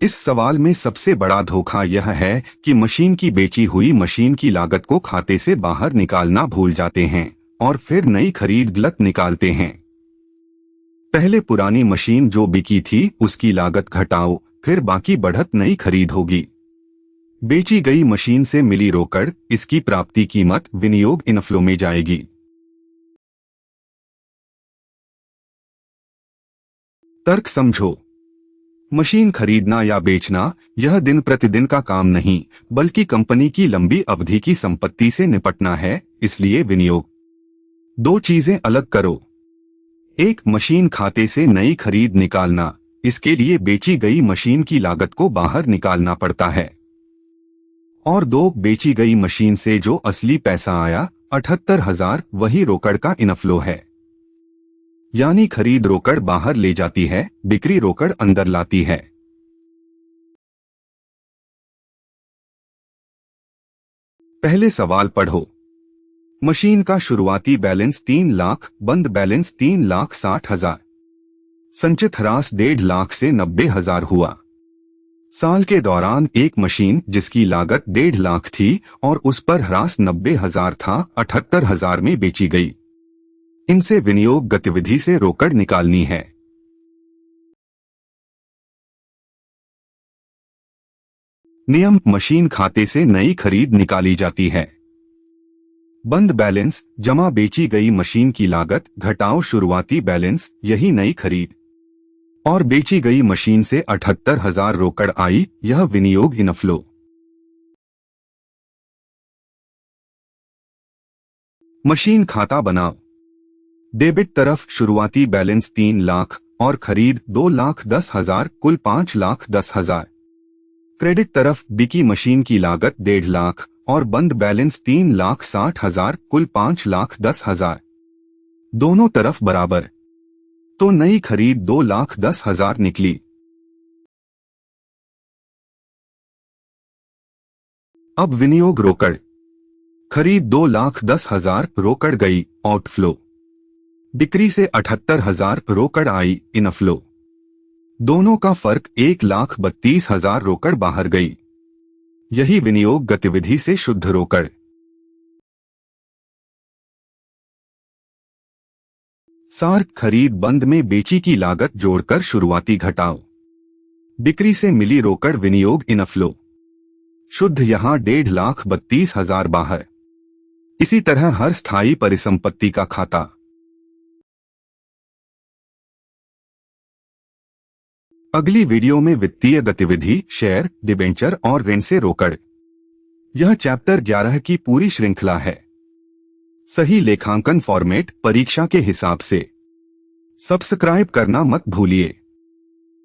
इस सवाल में सबसे बड़ा धोखा यह है कि मशीन की बेची हुई मशीन की लागत को खाते से बाहर निकालना भूल जाते हैं और फिर नई खरीद गलत निकालते हैं। पहले पुरानी मशीन जो बिकी थी उसकी लागत घटाओ, फिर बाकी बढ़त नई खरीद होगी। बेची गई मशीन से मिली रोकड़, इसकी प्राप्ति कीमत विनियोग इनफ्लो में जाएगी। तर्क समझो। मशीन खरीदना या बेचना यह दिन प्रतिदिन का काम नहीं, बल्कि कंपनी की लंबी अवधि की संपत्ति से निपटना है, इसलिए विनियोग। दो चीजें अलग करो। एक, मशीन खाते से नई खरीद निकालना, इसके लिए बेची गई मशीन की लागत को बाहर निकालना पड़ता है। और दो, बेची गई मशीन से जो असली पैसा आया 78,000, वही रोकड़ का इनफ्लो है। यानी खरीद रोकड़ बाहर ले जाती है, बिक्री रोकड़ अंदर लाती है। पहले सवाल पढ़ो। मशीन का शुरुआती बैलेंस 3 लाख, बंद बैलेंस 3,60,000, संचित ह्रास 1.5 लाख से 90,000 हुआ। साल के दौरान एक मशीन जिसकी लागत 1.5 लाख थी और उस पर ह्रास 90,000 था, 78,000 में बेची गई। इनसे विनियोग गतिविधि से रोकड़ निकालनी है। नियम, मशीन खाते से नई खरीद निकाली जाती है। बंद बैलेंस जमा बेची गई मशीन की लागत घटाओ शुरुआती बैलेंस, यही नई खरीद। और बेची गई मशीन से 78,000 रोकड़ आई, यह विनियोग इनफ्लो। मशीन खाता बनाओ। डेबिट तरफ शुरुआती बैलेंस 3 लाख और खरीद 2,10,000, कुल 5,10,000। क्रेडिट तरफ बिकी मशीन की लागत 1.5 लाख और बंद बैलेंस 3,60,000, कुल 5,10,000। दोनों तरफ बराबर, तो नई खरीद 2,10,000 निकली। अब विनियोग रोकड़। खरीद 2,10,000, रोकड़ गई, आउटफ्लो। बिक्री से 78,000 रोकड़ आई, इनफ्लो। दोनों का फर्क 1,32,000 रोकड़ बाहर गई। यही विनियोग गतिविधि से शुद्ध रोकड़। सार, खरीद बंद में बेची की लागत जोड़कर शुरुआती घटाओ। बिक्री से मिली रोकड़ विनियोग इनफ्लो। शुद्ध यहां 1,32,000 बाहर। इसी तरह हर स्थायी परिसंपत्ति का खाता। अगली वीडियो में वित्तीय गतिविधि, शेयर, डिबेंचर और ऋण से रोकड़। यह चैप्टर 11 की पूरी श्रृंखला है। सही लेखांकन फॉर्मेट, परीक्षा के हिसाब से। सब्सक्राइब करना मत भूलिए।